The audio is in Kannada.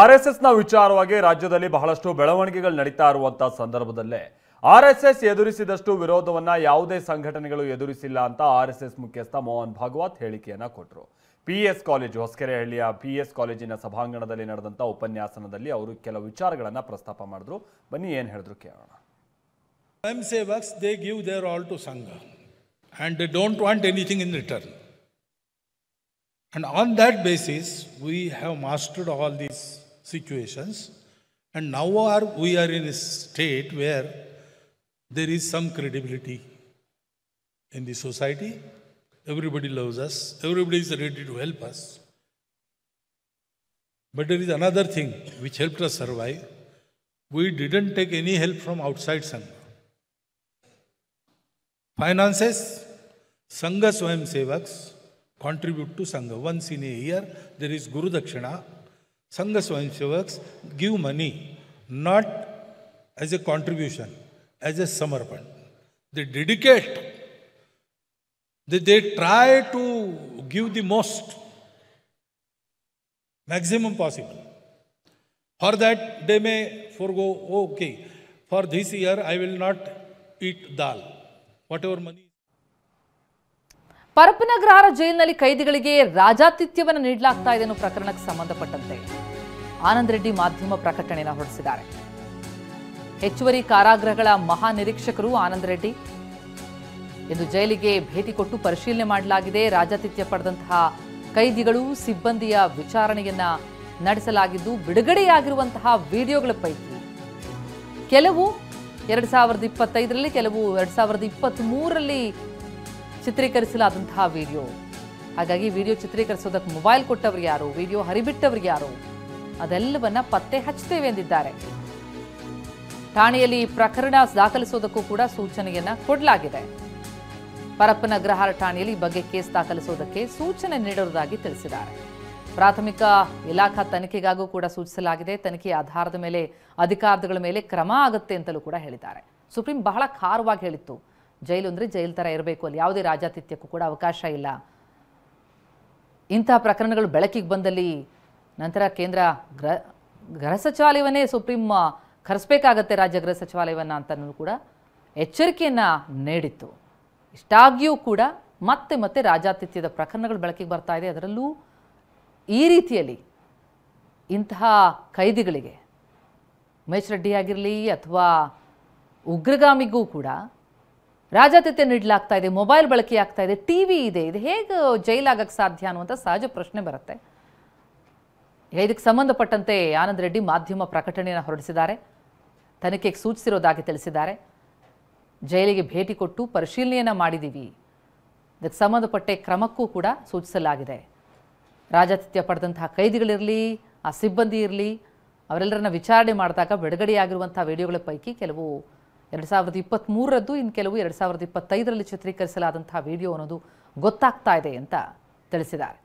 ಆರ್ಎಸ್ಎಸ್ನ ವಿಚಾರವಾಗಿ ರಾಜ್ಯದಲ್ಲಿ ಬಹಳಷ್ಟು ಬೆಳವಣಿಗೆಗಳು ನಡೀತಾ ಇರುವಂತ ಸಂದರ್ಭದಲ್ಲೇ ಆರ್ಎಸ್ಎಸ್ ಎದುರಿಸಿದಷ್ಟು ವಿರೋಧವನ್ನ ಯಾವುದೇ ಸಂಘಟನೆಗಳು ಎದುರಿಸಿಲ್ಲ ಅಂತ ಆರ್ಎಸ್ಎಸ್ ಮುಖ್ಯಸ್ಥ ಮೋಹನ್ ಭಾಗವತ್ ಹೇಳಿಕೆಯನ್ನ ಕೊಟ್ಟರು. ಪಿಎಸ್ ಕಾಲೇಜು ಹೊಸಕೆರೆಹಳ್ಳಿಯ ಪಿಎಸ್ ಕಾಲೇಜಿನ ಸಭಾಂಗಣದಲ್ಲಿ ನಡೆದಂತ ಉಪನ್ಯಾಸನದಲ್ಲಿ ಅವರು ಕೆಲವು ವಿಚಾರಗಳನ್ನ ಪ್ರಸ್ತಾಪ ಮಾಡಿದ್ರು. ಬನ್ನಿ ಏನು ಹೇಳಿದ್ರು ಕೇಳೋಣ. Swayam Sevaks, they give their all to Sangha and they don't want anything in return. And on that basis, we have mastered all these situations, and now we are in a state where there is some credibility in the society. Everybody loves us, everybody is ready to help us. But there is another thing which helped us survive. We didn't take any help from outside Sangha. Finances, Sangha Swayam Sevaks contribute to Sangha. Once in a year, there is Guru Dakshina. Sangha Swayam Sevaks give money, not as a contribution, as a samarpan. They dedicate. They try to give the most, maximum possible. For that, they may forego, okay, for this year I will not eat dal. Whatever money. ಪರಪ್ಪನಗ್ರಹಾರ ಜೈಲಿನಲ್ಲಿ ಕೈದಿಗಳಿಗೆ ರಾಜಾತಿಥ್ಯವನ್ನು ನೀಡಲಾಗ್ತಾ ಇದೆ ಅನ್ನೋ ಪ್ರಕರಣಕ್ಕೆ ಸಂಬಂಧಪಟ್ಟಂತೆ ಆನಂದ್ ರೆಡ್ಡಿ ಮಾಧ್ಯಮ ಪ್ರಕಟಣೆಯನ್ನು ಹೊರಡಿಸಿದ್ದಾರೆ. ಹೆಚ್ಚುವರಿ ಕಾರಾಗೃಹಗಳ ಮಹಾನಿರೀಕ್ಷಕರು ಆನಂದ್ ರೆಡ್ಡಿ ಇಂದು ಜೈಲಿಗೆ ಭೇಟಿ ಕೊಟ್ಟು ಪರಿಶೀಲನೆ ಮಾಡಲಾಗಿದೆ. ರಾಜಾತಿಥ್ಯ ಪಡೆದಂತಹ ಕೈದಿಗಳು ಸಿಬ್ಬಂದಿಯ ವಿಚಾರಣೆಯನ್ನ ನಡೆಸಲಾಗಿದ್ದು ಬಿಡುಗಡೆಯಾಗಿರುವಂತಹ ವಿಡಿಯೋಗಳ ಪೈಕಿ ಕೆಲವು 2025ರಲ್ಲಿ, ಕೆಲವು 2023ರಲ್ಲಿ ಚಿತ್ರೀಕರಿಸಲಾದಂತಹ ವಿಡಿಯೋ. ಹಾಗಾಗಿ ವಿಡಿಯೋ ಚಿತ್ರೀಕರಿಸೋದಕ್ಕೆ ಮೊಬೈಲ್ ಕೊಟ್ಟವರು ಯಾರು, ವಿಡಿಯೋ ಹರಿಬಿಟ್ಟವರು ಯಾರು, ಅದೆಲ್ಲವನ್ನ ಪತ್ತೆ ಹಚ್ಚುತ್ತೇವೆ ಎಂದಿದ್ದಾರೆ. ಠಾಣೆಯಲ್ಲಿ ಪ್ರಕರಣ ದಾಖಲಿಸೋದಕ್ಕೂ ಕೂಡ ಸೂಚನೆಯನ್ನ ಕೊಡಲಾಗಿದೆ. ಪರಪ್ಪನಗ್ರಹಾರ ಠಾಣೆಯಲ್ಲಿ ಈ ಬಗ್ಗೆ ಕೇಸ್ ದಾಖಲಿಸೋದಕ್ಕೆ ಸೂಚನೆ ನೀಡಿರುವುದಾಗಿ ತಿಳಿಸಿದ್ದಾರೆ. ಪ್ರಾಥಮಿಕ ಇಲಾಖಾ ತನಿಖೆಗಾಗೂ ಕೂಡ ಸೂಚಿಸಲಾಗಿದೆ. ತನಿಖೆಯ ಆಧಾರದ ಮೇಲೆ ಅಧಿಕಾರಿಗಳ ಮೇಲೆ ಕ್ರಮ ಆಗುತ್ತೆ ಅಂತಲೂ ಕೂಡ ಹೇಳಿದ್ದಾರೆ. ಸುಪ್ರೀಂ ಬಹಳ ಖಾರವಾಗಿ ಹೇಳಿತ್ತು, ಜೈಲು ಅಂದರೆ ಜೈಲು ಥರ ಇರಬೇಕು, ಅಲ್ಲಿ ಯಾವುದೇ ರಾಜಾತಿಥ್ಯಕ್ಕೂ ಕೂಡ ಅವಕಾಶ ಇಲ್ಲ. ಇಂತಹ ಪ್ರಕರಣಗಳು ಬೆಳಕಿಗೆ ಬಂದಲ್ಲಿ ನಂತರ ಕೇಂದ್ರ ಗೃಹ ಸಚಿವಾಲಯವನ್ನೇ ಸುಪ್ರೀಂ ಕರೆಸಬೇಕಾಗತ್ತೆ, ರಾಜ್ಯ ಗೃಹ ಸಚಿವಾಲಯವನ್ನ ಅಂತಲೂ ಕೂಡ ಎಚ್ಚರಿಕೆಯನ್ನು ನೀಡಿತ್ತು. ಇಷ್ಟಾಗಿಯೂ ಕೂಡ ಮತ್ತೆ ಮತ್ತೆ ರಾಜಾತಿಥ್ಯದ ಪ್ರಕರಣಗಳು ಬೆಳಕಿಗೆ ಬರ್ತಾ ಇದೆ. ಅದರಲ್ಲೂ ಈ ರೀತಿಯಲ್ಲಿ ಇಂತಹ ಕೈದಿಗಳಿಗೆ ಉಮೇಶ್ ರೆಡ್ಡಿ ಆಗಿರಲಿ ಅಥವಾ ಉಗ್ರಗಾಮಿಗೂ ಕೂಡ ರಾಜಾತಿಥ್ಯ ನೀಡಲಾಗ್ತಾ ಇದೆ, ಮೊಬೈಲ್ ಬಳಕೆ ಆಗ್ತಾ ಇದೆ, ಟಿವಿ ಇದೆ. ಇದು ಹೇಗೆ ಜೈಲಾಗಕ್ಕೆ ಸಾಧ್ಯ ಅನ್ನುವಂಥ ಸಹಜ ಪ್ರಶ್ನೆ ಬರುತ್ತೆ. ಇದಕ್ಕೆ ಸಂಬಂಧಪಟ್ಟಂತೆ ಆನಂದ್ ರೆಡ್ಡಿ ಮಾಧ್ಯಮ ಪ್ರಕಟಣೆಯನ್ನು ಹೊರಡಿಸಿದ್ದಾರೆ. ತನಿಖೆಗೆ ಸೂಚಿಸಿರೋದಾಗಿ ತಿಳಿಸಿದ್ದಾರೆ. ಜೈಲಿಗೆ ಭೇಟಿ ಕೊಟ್ಟು ಪರಿಶೀಲನೆಯನ್ನು ಮಾಡಿದ್ದೀವಿ, ಇದಕ್ಕೆ ಸಂಬಂಧಪಟ್ಟ ಕ್ರಮಕ್ಕೂ ಕೂಡ ಸೂಚಿಸಲಾಗಿದೆ. ರಾಜಾತಿಥ್ಯ ಪಡೆದಂತಹ ಕೈದಿಗಳಿರಲಿ, ಆ ಸಿಬ್ಬಂದಿ ಇರಲಿ, ಅವರೆಲ್ಲರನ್ನ ವಿಚಾರಣೆ ಮಾಡಿದಾಗ ಬಿಡುಗಡೆಯಾಗಿರುವಂಥ ವಿಡಿಯೋಗಳ ಪೈಕಿ ಕೆಲವು 2023ರದ್ದು, ಇನ್ನು ಕೆಲವು 2025ರಲ್ಲಿ ಚಿತ್ರೀಕರಿಸಲಾದಂತಹ ವಿಡಿಯೋ ಅನ್ನೋದು ಗೊತ್ತಾಗ್ತಾ ಇದೆ ಅಂತ ತಿಳಿಸಿದ್ದಾರೆ.